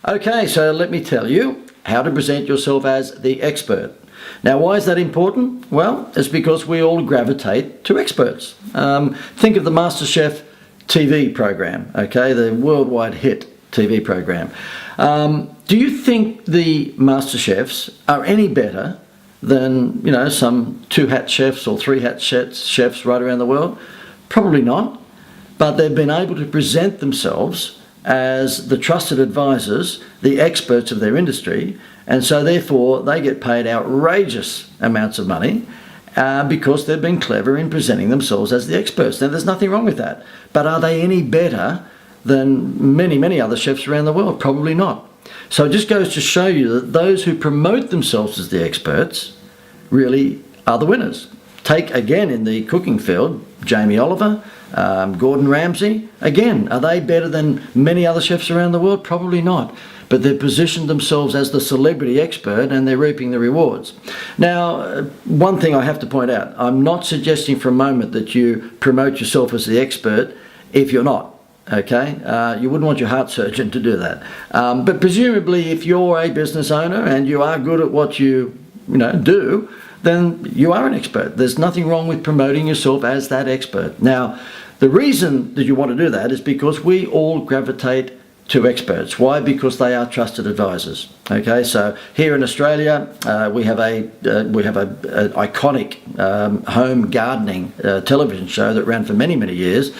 Okay, so let me tell you how to present yourself as the expert. Now, why is that important? Well, it's because we all gravitate to experts. Think of the MasterChef TV program, okay, the worldwide hit TV program. Do you think the MasterChefs are any better than, some two-hat chefs or three-hat chefs right around the world? Probably not. But they've been able to present themselves as the trusted advisors, the experts of their industry, and so therefore they get paid outrageous amounts of money because they've been clever in presenting themselves as the experts. Now, there's nothing wrong with that, but are they any better than many other chefs around the world? Probably not. So it just goes to show you that those who promote themselves as the experts really are the winners. Take, again, in the cooking field, Jamie Oliver, Gordon Ramsay. Again, are they better than many other chefs around the world? Probably not. But they've positioned themselves as the celebrity expert and they're reaping the rewards. Now, one thing I have to point out, I'm not suggesting for a moment that you promote yourself as the expert if you're not. Okay, you wouldn't want your heart surgeon to do that. But presumably, if you're a business owner and you are good at what you do, then you are an expert. There's nothing wrong with promoting yourself as that expert. Now, the reason that you want to do that is because we all gravitate to experts. Why? Because they are trusted advisors. Okay, so here in Australia, we have an iconic home gardening television show that ran for many years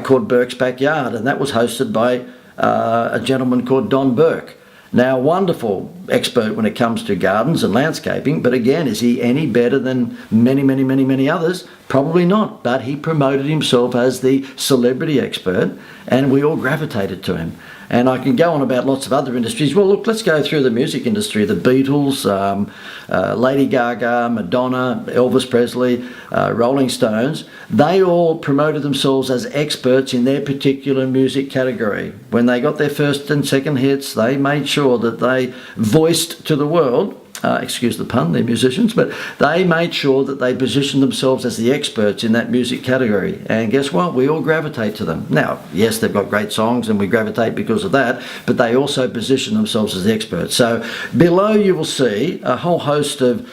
called Burke's Backyard, and that was hosted by a gentleman called Don Burke. Now, wonderful expert when it comes to gardens and landscaping, but again, is he any better than many others? Probably not, but he promoted himself as the celebrity expert and we all gravitated to him. And I can go on about lots of other industries. Well, look, let's go through the music industry. The Beatles, Lady Gaga, Madonna, Elvis Presley, Rolling Stones. They all promoted themselves as experts in their particular music category. When they got their first and second hits, they made sure that they voiced to the world, excuse the pun, they're musicians, but they made sure that they positioned themselves as the experts in that music category. And guess what? We all gravitate to them. Now, yes, they've got great songs and we gravitate because of that, but they also position themselves as the experts. So below you will see a whole host of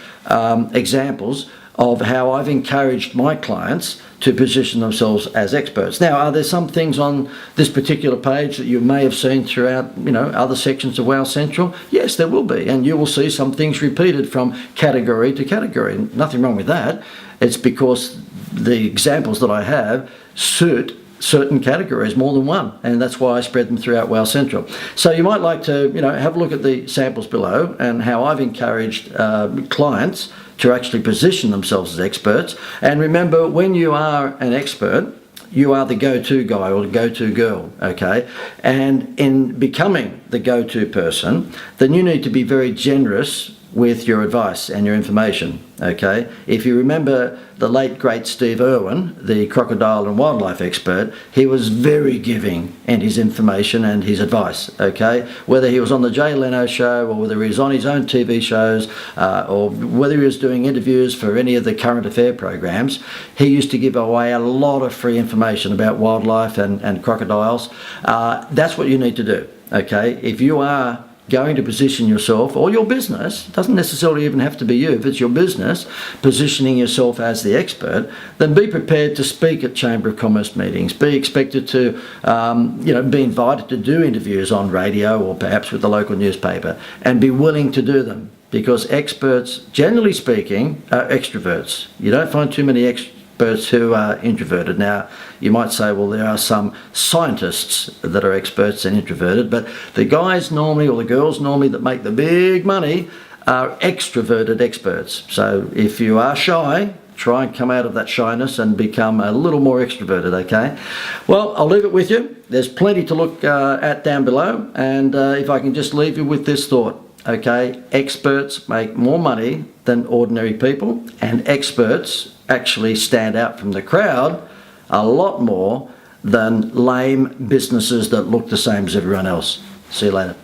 examples of how I've encouraged my clients to position themselves as experts. Now, are there some things on this particular page that you may have seen throughout, other sections of Wow Central? Yes, there will be, and you will see some things repeated from category to category. Nothing wrong with that. It's because the examples that I have suit certain categories, more than one, and that's why I spread them throughout Wow Central. So you might like to, have a look at the samples below and how I've encouraged clients to actually position themselves as experts. And remember, when you are an expert, you are the go-to guy or the go-to girl, okay? And in becoming the go-to person, then you need to be very generous with your advice and your information, okay? If you remember the late great Steve Irwin, the crocodile and wildlife expert, he was very giving in his information and his advice, okay? Whether he was on the Jay Leno show or whether he was on his own TV shows or whether he was doing interviews for any of the current affair programs, he used to give away a lot of free information about wildlife and crocodiles. That's what you need to do, okay? If you are going to position yourself, or your business, doesn't necessarily even have to be you, if it's your business, positioning yourself as the expert, then be prepared to speak at Chamber of Commerce meetings, be expected to, be invited to do interviews on radio or perhaps with the local newspaper, and be willing to do them, because experts, generally speaking, are extroverts. You don't find too many experts who are introverted. Now, you might say, well, there are some scientists that are experts and introverted, but the guys normally, or the girls normally, that make the big money are extroverted experts. So if you are shy, try and come out of that shyness and become a little more extroverted, okay? Well, I'll leave it with you. There's plenty to look at down below, and if I can just leave you with this thought, okay? Experts make more money than ordinary people, and experts actually stand out from the crowd a lot more than lame businesses that look the same as everyone else. See you later.